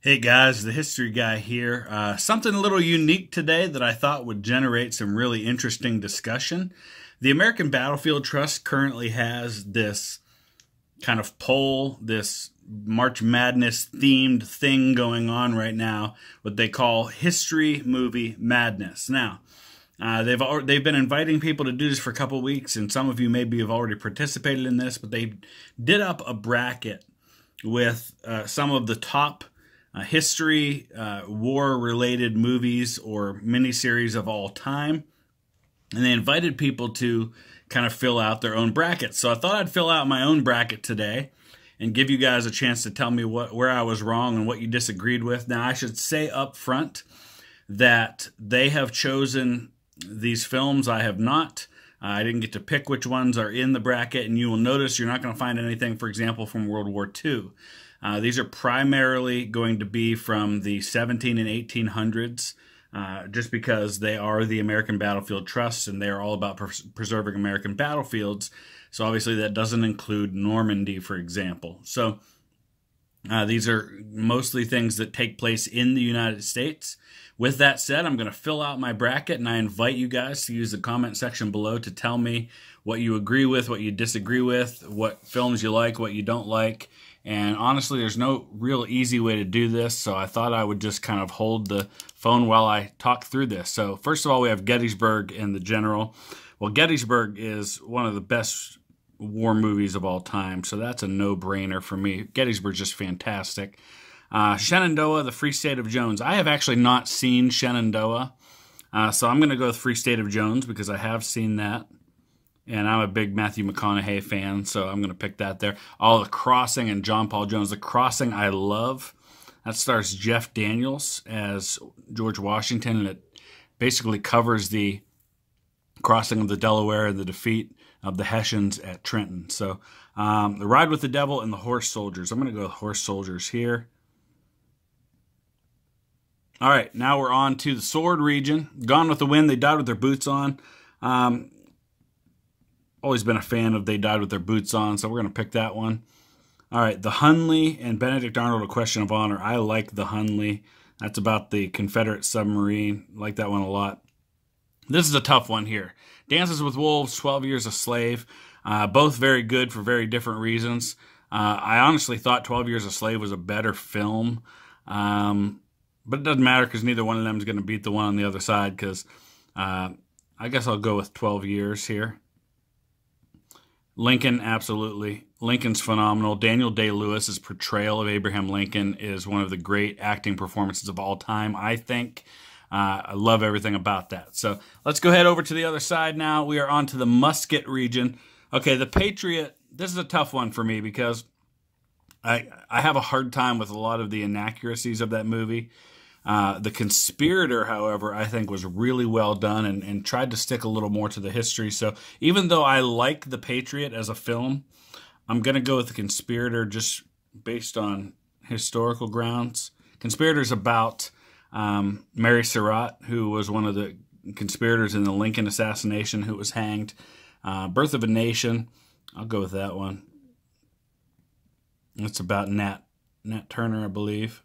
Hey guys, the History Guy here. Something a little unique today that I thought would generate some really interesting discussion. The American Battlefield Trust currently has this kind of poll, this March Madness themed thing going on right now, what they call History Movie Madness. Now, they've been inviting people to do this for a couple weeks, and some of you maybe have already participated in this, but they did up a bracket with some of the top history, war-related movies or miniseries of all time, and they invited people to kind of fill out their own brackets. So I thought I'd fill out my own bracket today and give you guys a chance to tell me where I was wrong and what you disagreed with. Now, I should say up front that they have chosen these films. I have not. I didn't get to pick which ones are in the bracket, and you will notice you're not going to find anything, for example, from World War II. These are primarily going to be from the 17 and 1800s, just because they are the American Battlefield Trust, and they are all about preserving American battlefields. So obviously that doesn't include Normandy, for example. So these are mostly things that take place in the United States. With that said, I'm going to fill out my bracket, and I invite you guys to use the comment section below to tell me what you agree with, what you disagree with, what films you like, what you don't like. And honestly, there's no real easy way to do this, so I thought I would just kind of hold the phone while I talk through this. So first of all, we have Gettysburg and the General. Well, Gettysburg is one of the best war movies of all time, so that's a no-brainer for me. Gettysburg's just fantastic. Shenandoah, the Free State of Jones. I have actually not seen Shenandoah, so I'm going to go with Free State of Jones because I have seen that. And I'm a big Matthew McConaughey fan, so I'm going to pick that there. The Crossing and John Paul Jones. The Crossing I love. That stars Jeff Daniels as George Washington, and it basically covers the crossing of the Delaware and the defeat of the Hessians at Trenton. So The Ride with the Devil and The Horse Soldiers. I'm going to go with Horse Soldiers here. All right, now we're on to the Sword region. Gone with the Wind, They Died with Their Boots On. Always been a fan of They Died with Their Boots On, so we're going to pick that one. All right, The Hunley and Benedict Arnold, A Question of Honor. I like The Hunley. That's about the Confederate submarine. I like that one a lot. This is a tough one here. Dances with Wolves, 12 Years a Slave. Both very good for very different reasons. I honestly thought 12 Years a Slave was a better film. But it doesn't matter because neither one of them is going to beat the one on the other side, because I guess I'll go with 12 Years here. Lincoln, absolutely. Lincoln's phenomenal. Daniel Day-Lewis's portrayal of Abraham Lincoln is one of the great acting performances of all time, I think. I love everything about that. So let's go ahead over to the other side now. We are on to the Musket region. Okay, the Patriot, this is a tough one for me because I have a hard time with a lot of the inaccuracies of that movie. The Conspirator, however, I think was really well done and tried to stick a little more to the history. So even though I like The Patriot as a film, I'm going to go with The Conspirator just based on historical grounds. Conspirator's about Mary Surratt, who was one of the conspirators in the Lincoln assassination, who was hanged. Birth of a Nation, I'll go with that one. It's about Nat Turner, I believe.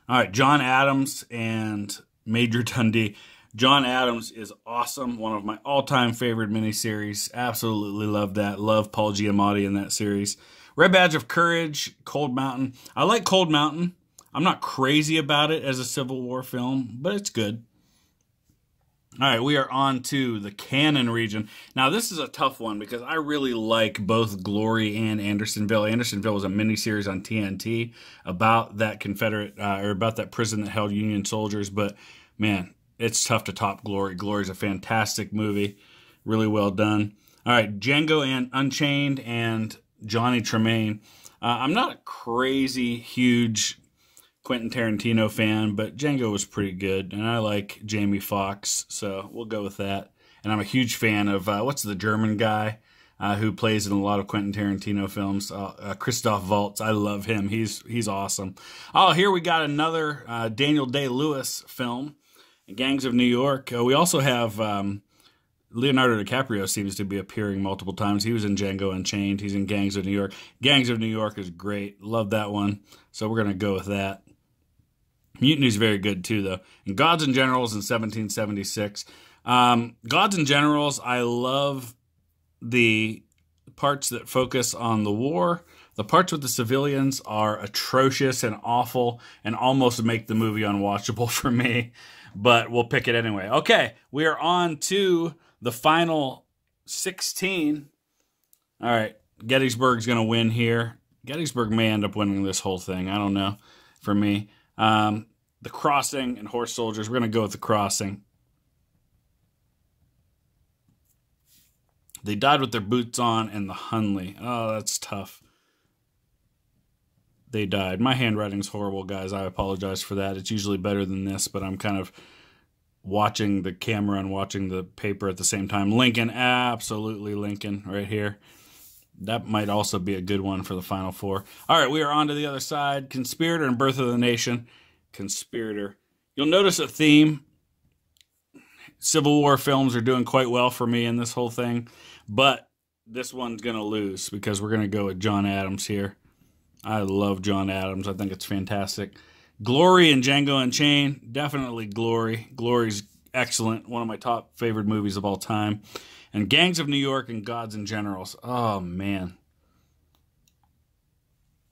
All right, John Adams and Major Dundee. John Adams is awesome. One of my all-time favorite miniseries. Absolutely love that. Love Paul Giamatti in that series. Red Badge of Courage, Cold Mountain. I like Cold Mountain. I'm not crazy about it as a Civil War film, but it's good. All right, we are on to the Cannon region. Now, this is a tough one because I really like both Glory and Andersonville. Andersonville was a miniseries on TNT about that Confederate, or about that prison that held Union soldiers. But, man, it's tough to top Glory. Glory's a fantastic movie. Really well done. All right, Django and Unchained and Johnny Tremaine. I'm not a crazy, huge Quentin Tarantino fan, but Django was pretty good, and I like Jamie Foxx, so we'll go with that. And I'm a huge fan of, what's the German guy who plays in a lot of Quentin Tarantino films? Christoph Waltz. I love him. He's awesome. Oh, here we got another Daniel Day-Lewis film, Gangs of New York. We also have Leonardo DiCaprio seems to be appearing multiple times. He was in Django Unchained. He's in Gangs of New York. Gangs of New York is great. Love that one. So we're going to go with that. Mutiny's very good too, though. And Gods and Generals in 1776. Gods and Generals, I love the parts that focus on the war. The parts with the civilians are atrocious and awful and almost make the movie unwatchable for me. But we'll pick it anyway. Okay, we are on to the final 16. All right, Gettysburg's going to win here. Gettysburg may end up winning this whole thing. I don't know for me. The Crossing and Horse Soldiers. We're going to go with The Crossing. They died with their boots on, and the Hunley. Oh, that's tough. They died. My handwriting's horrible, guys. I apologize for that. It's usually better than this, but I'm kind of watching the camera and watching the paper at the same time. Lincoln, absolutely Lincoln right here. That might also be a good one for the final four. All right, we are on to the other side. Conspirator and Birth of the Nation. Conspirator. You'll notice a theme. Civil War films are doing quite well for me in this whole thing, but this one's going to lose because we're going to go with John Adams here. I love John Adams. I think it's fantastic. Glory and Django Unchained. Definitely Glory. Glory's excellent. One of my top favorite movies of all time. And Gangs of New York and Gods and Generals. Oh, man.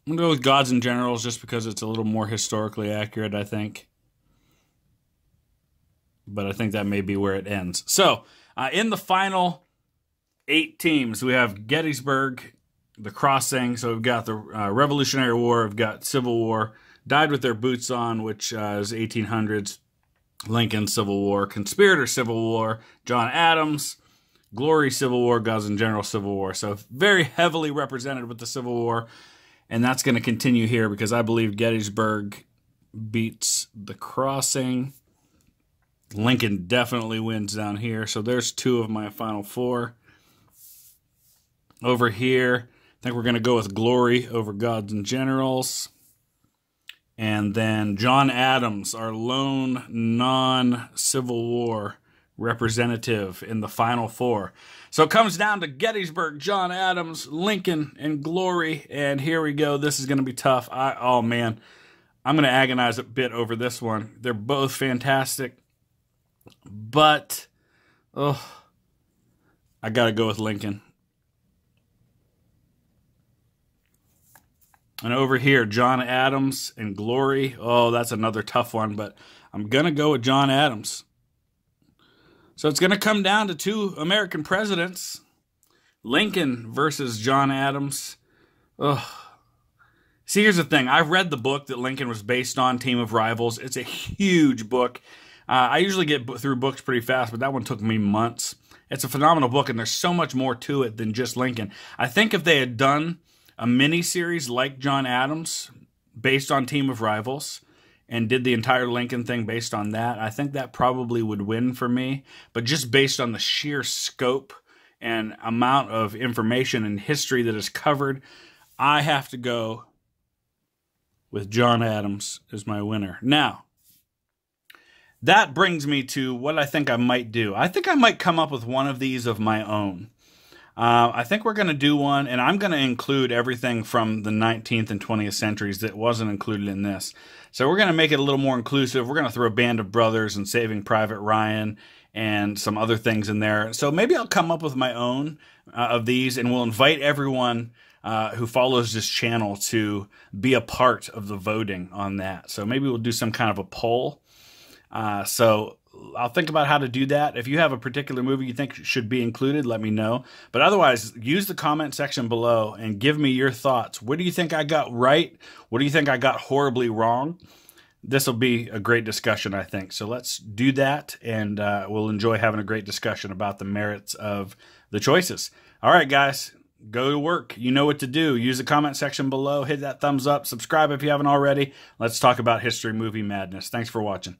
I'm going to go with Gods and Generals just because it's a little more historically accurate, I think. But I think that may be where it ends. So, in the final 8 teams, we have Gettysburg, The Crossing. So we've got the Revolutionary War. We've got Civil War. Died with their boots on, which is 1800s. Lincoln, Civil War. Conspirator, Civil War. John Adams. Glory, Civil War. Gods and General, Civil War. So very heavily represented with the Civil War. And that's going to continue here because I believe Gettysburg beats The Crossing. Lincoln definitely wins down here. So there's 2 of my final 4. Over here, I think we're going to go with Glory over Gods and Generals. And then John Adams, our lone non-Civil War representative in the final 4. So it comes down to Gettysburg, John Adams, Lincoln, and Glory. And here we go. This is going to be tough. Oh, man. I'm going to agonize a bit over this one. They're both fantastic. But, I got to go with Lincoln. And over here, John Adams and Glory. Oh, that's another tough one, but I'm going to go with John Adams. So it's going to come down to 2 American presidents. Lincoln versus John Adams. See, here's the thing. I've read the book that Lincoln was based on, Team of Rivals. It's a huge book. I usually get through books pretty fast, but that one took me months. It's a phenomenal book, and there's so much more to it than just Lincoln. I think if they had done a mini-series like John Adams based on Team of Rivals and did the entire Lincoln thing based on that, I think that probably would win for me. But just based on the sheer scope and amount of information and history that is covered, I have to go with John Adams as my winner. Now, that brings me to what I think I might do. I think I might come up with one of these of my own. I think we're going to do one, and I'm going to include everything from the 19th and 20th centuries that wasn't included in this. So we're going to make it a little more inclusive. We're going to throw Band of Brothers and Saving Private Ryan and some other things in there. So maybe I'll come up with my own of these, and we'll invite everyone who follows this channel to be a part of the voting on that. So maybe we'll do some kind of a poll. So I'll think about how to do that. If you have a particular movie you think should be included, let me know. But otherwise, use the comment section below and give me your thoughts. What do you think I got right? What do you think I got horribly wrong? This will be a great discussion, I think. So let's do that, and we'll enjoy having a great discussion about the merits of the choices. All right, guys, go to work. You know what to do. Use the comment section below. Hit that thumbs up. Subscribe if you haven't already. Let's talk about history movie madness. Thanks for watching.